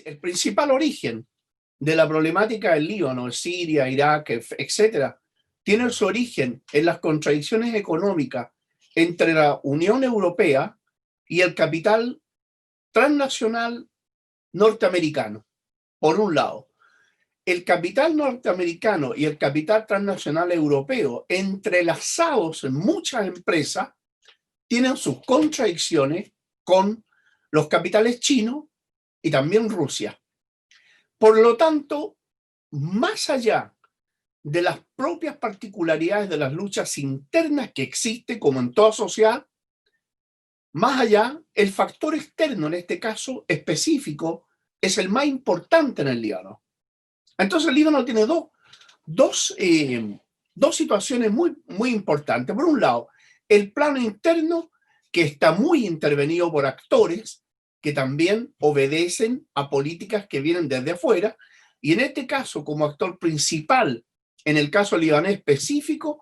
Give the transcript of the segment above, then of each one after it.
el principal origen de la problemática del Líbano, Siria, Irak, etcétera, tiene su origen en las contradicciones económicas entre la Unión Europea y el capital transnacional norteamericano. Por un lado, el capital norteamericano y el capital transnacional europeo, entrelazados en muchas empresas, tienen sus contradicciones con los capitales chinos y también Rusia. Por lo tanto, más allá de las propias particularidades de las luchas internas que existen, como en toda sociedad, más allá, el factor externo, en este caso específico, es el más importante en el Líbano. Entonces el Líbano tiene dos situaciones muy importantes. Por un lado, el plano interno, que está muy intervenido por actores que también obedecen a políticas que vienen desde afuera, y en este caso, como actor principal, en el caso libanés específico,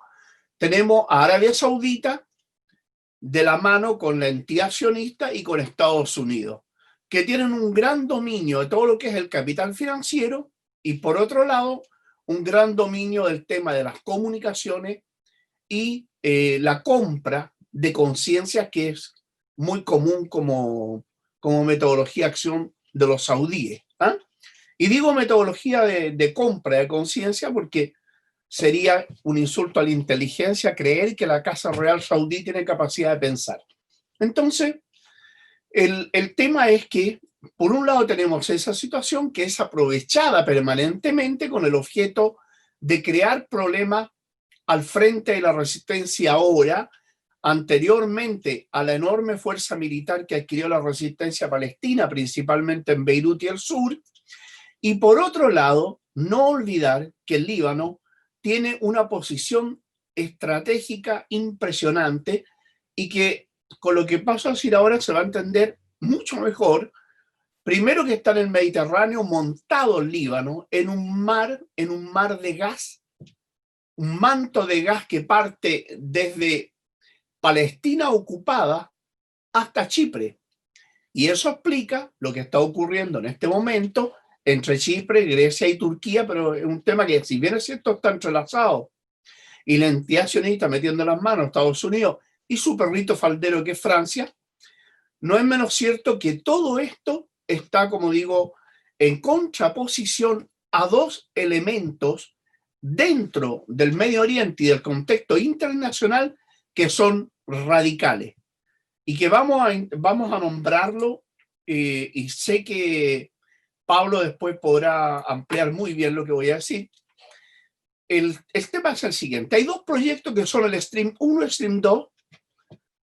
tenemos a Arabia Saudita de la mano con la entidad sionista y con Estados Unidos, que tienen un gran dominio de todo lo que es el capital financiero y, por otro lado, un gran dominio del tema de las comunicaciones y la compra de conciencias, que es muy común como metodología de acción de los saudíes. ¿Ah? Y digo metodología de compra de conciencia porque sería un insulto a la inteligencia creer que la Casa Real Saudí tiene capacidad de pensar. Entonces, el tema es que, por un lado, tenemos esa situación que es aprovechada permanentemente con el objeto de crear problemas al frente de la resistencia ahora, anteriormente a la enorme fuerza militar que adquirió la resistencia palestina, principalmente en Beirut y el sur. Y por otro lado, no olvidar que el Líbano tiene una posición estratégica impresionante y que con lo que paso a decir ahora se va a entender mucho mejor. Primero, que está en el Mediterráneo, montado el Líbano en un mar de gas, un manto de gas que parte desde Palestina ocupada hasta Chipre. Y eso explica lo que está ocurriendo en este momento entre Chipre, Grecia y Turquía, pero es un tema que, si bien es cierto, está entrelazado, y la entidad sionista metiendo las manos a Estados Unidos y su perrito faldero que es Francia, no es menos cierto que todo esto está, como digo, en contraposición a dos elementos dentro del Medio Oriente y del contexto internacional que son radicales y que vamos a nombrarlo, y sé que Pablo después podrá ampliar muy bien lo que voy a decir. El tema es el siguiente. Hay dos proyectos que son el Stream 1 y el Stream 2,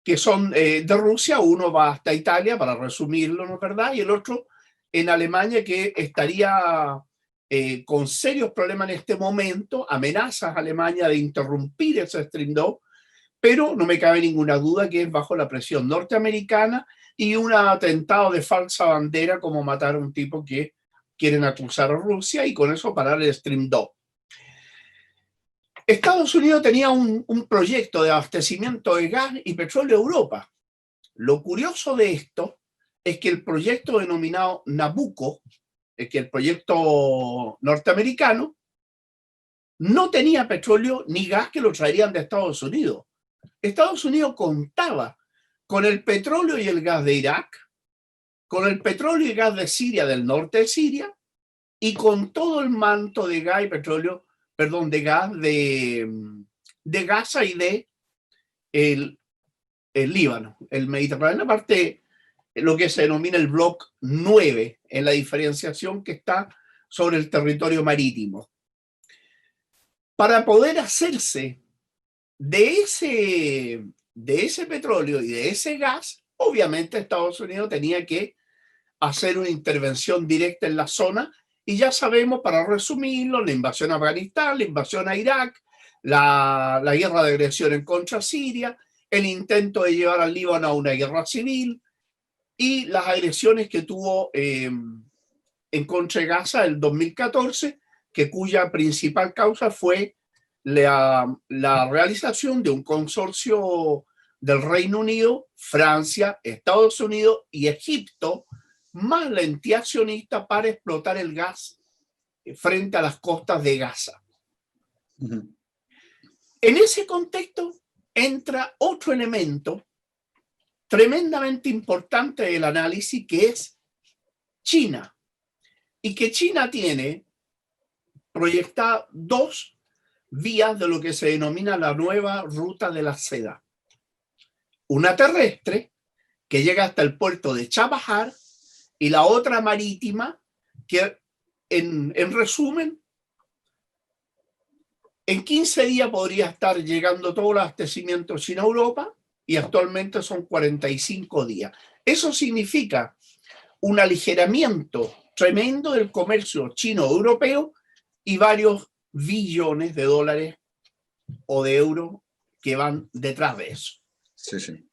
que son de Rusia. Uno va hasta Italia, para resumirlo, ¿no es verdad? Y el otro en Alemania, que estaría con serios problemas en este momento, amenazas a Alemania de interrumpir ese Stream 2, pero no me cabe ninguna duda que es bajo la presión norteamericana y un atentado de falsa bandera, como matar a un tipo que quieren acusar a Rusia y con eso parar el Stream 2. Estados Unidos tenía un proyecto de abastecimiento de gas y petróleo a Europa. Lo curioso de esto es que el proyecto denominado Nabucco, que el proyecto norteamericano, no tenía petróleo ni gas que lo traerían de Estados Unidos. Estados Unidos contaba con el petróleo y el gas de Irak, con el petróleo y gas de Siria, del norte de Siria, y con todo el manto de gas y petróleo, perdón, de gas de Gaza y de el Líbano, el Mediterráneo, aparte lo que se denomina el Bloc 9, en la diferenciación que está sobre el territorio marítimo. Para poder hacerse de ese petróleo y de ese gas, obviamente Estados Unidos tenía que hacer una intervención directa en la zona, y ya sabemos, para resumirlo, la invasión a Afganistán, la invasión a Irak, la guerra de agresión en contra Siria, el intento de llevar al Líbano a una guerra civil y las agresiones que tuvo en contra de Gaza el 2014, cuya principal causa fue la realización de un consorcio del Reino Unido, Francia, Estados Unidos y Egipto más la entidad accionista para explotar el gas frente a las costas de Gaza. Ujú. En ese contexto entra otro elemento tremendamente importante del análisis, que es China, y que China tiene proyectada dos vías de lo que se denomina la nueva ruta de la seda. Una terrestre, que llega hasta el puerto de Chabahar, y la otra marítima, que en resumen, en 15 días podría estar llegando todo el abastecimiento China-Europa, y actualmente son 45 días. Eso significa un aligeramiento tremendo del comercio chino-europeo y varios billones de dólares o de euros que van detrás de eso. Sí, sí.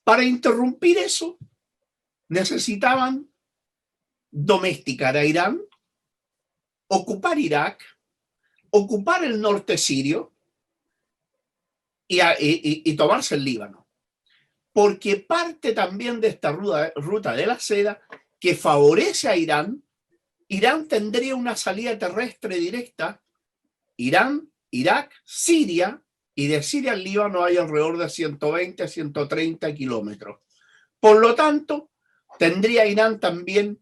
Para interrumpir eso, necesitaban domesticar a Irán, ocupar Irak, ocupar el norte sirio y tomarse el Líbano. Porque parte también de esta ruta de la seda que favorece a Irán, Irán tendría una salida terrestre directa, Irán, Irak, Siria, y de Siria al Líbano hay alrededor de 120 a 130 kilómetros. Por lo tanto, tendría Irán también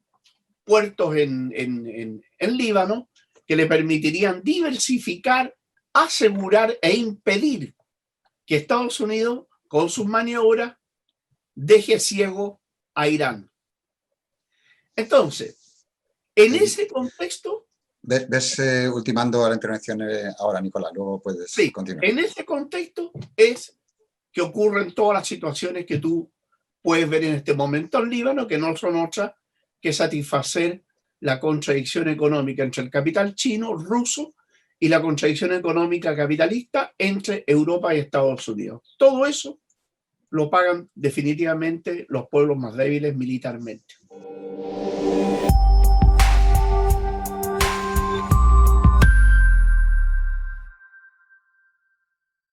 puertos en Líbano que le permitirían diversificar, asegurar e impedir que Estados Unidos, con sus maniobras, deje ciego a Irán. Entonces, en ese contexto... Ves ultimando la intervención ahora, Nicolás, luego puedes continuar. En ese contexto es que ocurren todas las situaciones que tú puedes ver en este momento en Líbano, que no son otras que satisfacer la contradicción económica entre el capital chino, ruso, y la contradicción económica capitalista entre Europa y Estados Unidos. Todo eso lo pagan definitivamente los pueblos más débiles militarmente.